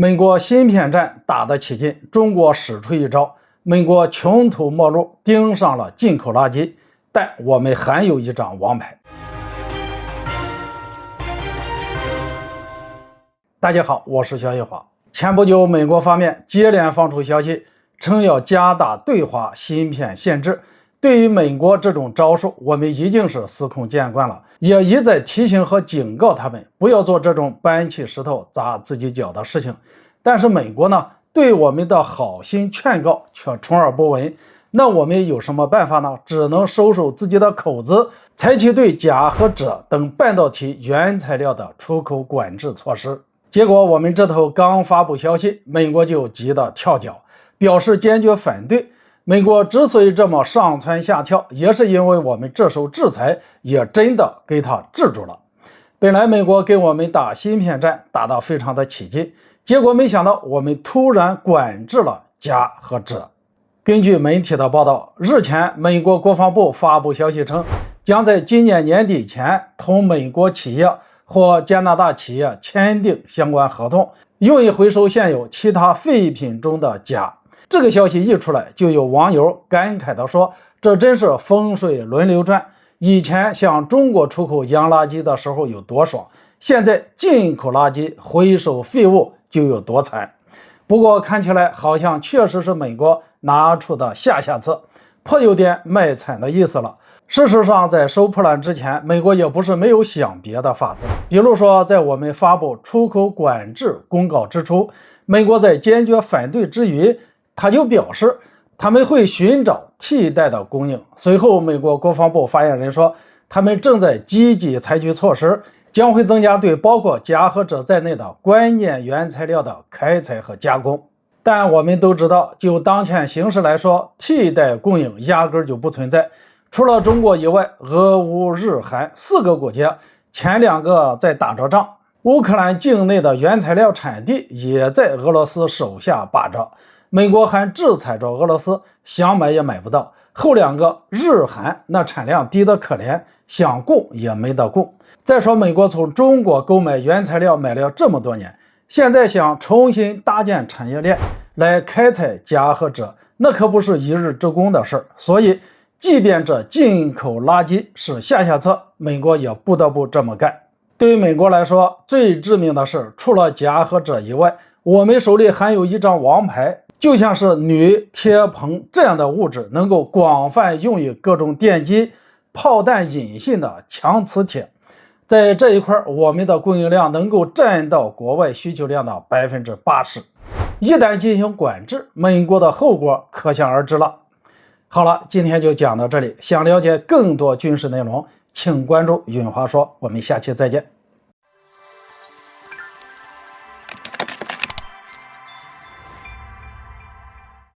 美国芯片战打得起劲，中国使出一招，美国穷途末路盯上了进口垃圾，但我们还有一张王牌。大家好，我是肖一华。前不久，美国方面接连放出消息，称要加大对华芯片限制。对于美国这种招数，我们已经是司空见惯了，也一再提醒和警告他们不要做这种搬起石头砸自己脚的事情。但是美国呢，对我们的好心劝告却充耳不闻。那我们有什么办法呢？只能收收自己的口子，采取对钾和锗等半导体原材料的出口管制措施。结果我们这头刚发布消息，美国就急得跳脚，表示坚决反对。美国之所以这么上蹿下跳，也是因为我们这手制裁也真的给他制住了。本来美国跟我们打芯片战打得非常的起劲，结果没想到我们突然管制了钾和锗。根据媒体的报道，日前美国国防部发布消息称，将在今年年底前同美国企业或加拿大企业签订相关合同，用以回收现有其他废品中的钾。这个消息一出来，就有网友感慨地说，这真是风水轮流转，以前向中国出口洋垃圾的时候有多爽，现在进口垃圾回收废物就有多惨。不过看起来好像确实是美国拿出的下策，颇有点卖惨的意思了。事实上，在收破烂之前，美国也不是没有想别的法子。比如说，在我们发布出口管制公告之初，美国在坚决反对之余，他就表示他们会寻找替代的供应。随后，美国国防部发言人说，他们正在积极采取措施，将会增加对包括钾和锗在内的关键原材料的开采和加工。但我们都知道，就当前形势来说，替代供应压根就不存在。除了中国以外，俄乌日韩4个国家，前2个在打着仗，乌克兰境内的原材料产地也在俄罗斯手下把着。美国还制裁着俄罗斯，想买也买不到。后2个日韩那产量低得可怜，想供也没得供。再说美国从中国购买原材料买了这么多年，现在想重新搭建产业链来开采钾和锗，那可不是一日之功的事儿。所以即便这进口垃圾是下策，美国也不得不这么干。对于美国来说，最致命的是，除了钾和锗以外，我们手里还有一张王牌，就像是铝、铁、硼这样的物质，能够广泛用于各种电机、炮弹引信的强磁铁。在这一块，我们的供应量能够占到国外需求量的 80%。一旦进行管制，美国的后果可想而知了。好了，今天就讲到这里。想了解更多军事内容，请关注云华说。我们下期再见。